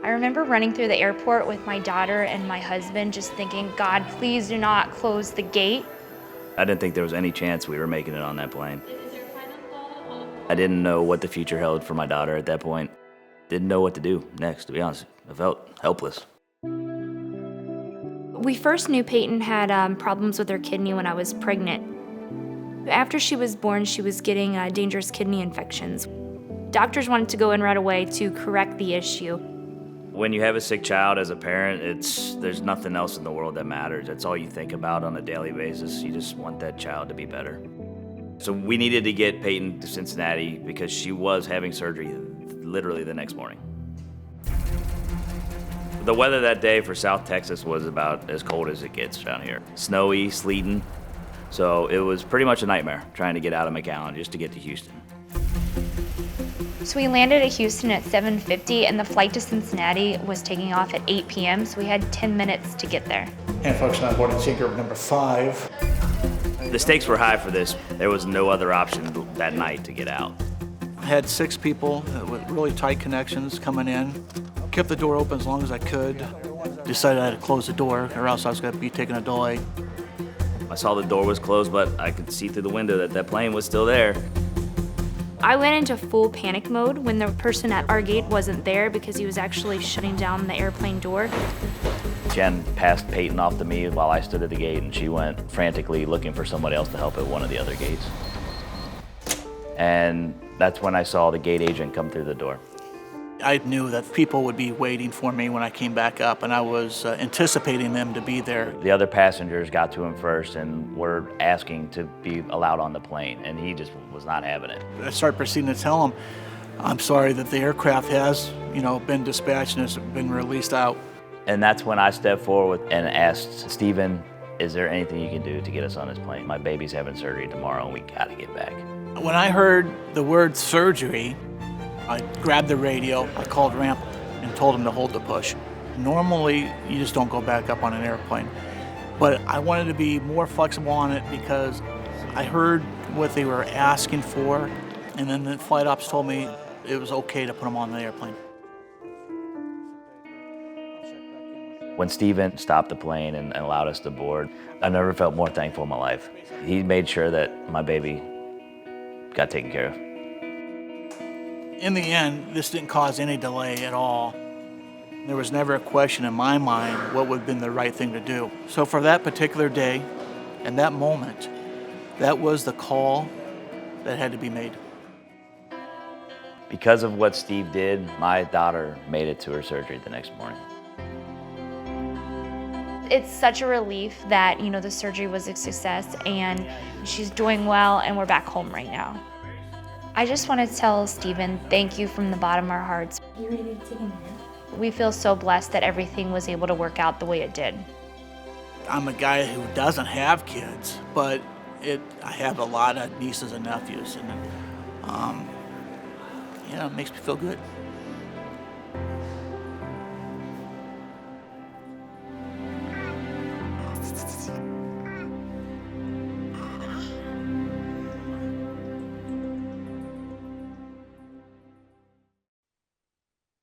I remember running through the airport with my daughter and my husband, just thinking, God, please do not close the gate. I didn't think there was any chance we were making it on that plane. I didn't know what the future held for my daughter at that point. Didn't know what to do next, to be honest. I felt helpless. We first knew Peyton had problems with her kidney when I was pregnant. After she was born, she was getting dangerous kidney infections. Doctors wanted to go in right away to correct the issue. When you have a sick child as a parent, there's nothing else in the world that matters. That's all you think about on a daily basis. You just want that child to be better. So we needed to get Peyton to Cincinnati because she was having surgery literally the next morning. The weather that day for South Texas was about as cold as it gets down here. Snowy, sleeting. So it was pretty much a nightmare trying to get out of McAllen just to get to Houston. So we landed at Houston at 7:50, and the flight to Cincinnati was taking off at 8 p.m., so we had 10 minutes to get there. And folks on board sinker number 5. The stakes were high for this. There was no other option that night to get out. I had 6 people with really tight connections coming in. Kept the door open as long as I could. Decided I had to close the door or else I was going to be taking a delay. I saw the door was closed, but I could see through the window that that plane was still there. I went into full panic mode when the person at our gate wasn't there because he was actually shutting down the airplane door. Jen passed Peyton off to me while I stood at the gate, and she went frantically looking for somebody else to help at one of the other gates. And that's when I saw the gate agent come through the door. I knew that people would be waiting for me when I came back up, and I was anticipating them to be there. The other passengers got to him first and were asking to be allowed on the plane, and he just was not having it. I started proceeding to tell them, I'm sorry that the aircraft has, been dispatched and has been released out. And that's when I stepped forward and asked Stephen, is there anything you can do to get us on this plane? My baby's having surgery tomorrow, and we gotta get back. When I heard the word surgery, I grabbed the radio, I called ramp and told them to hold the push. Normally, you just don't go back up on an airplane. But I wanted to be more flexible on it because I heard what they were asking for, and then the flight ops told me it was okay to put them on the airplane. When Stephen stopped the plane and allowed us to board, I never felt more thankful in my life. He made sure that my baby got taken care of. In the end, this didn't cause any delay at all. There was never a question in my mind what would have been the right thing to do. So for that particular day and that moment, that was the call that had to be made. Because of what Steve did, my daughter made it to her surgery the next morning. It's such a relief that, the surgery was a success and she's doing well and we're back home right now. I just want to tell Stephen, thank you from the bottom of our hearts. You ready to take a nap? We feel so blessed that everything was able to work out the way it did. I'm a guy who doesn't have kids, but I have a lot of nieces and nephews, and it makes me feel good.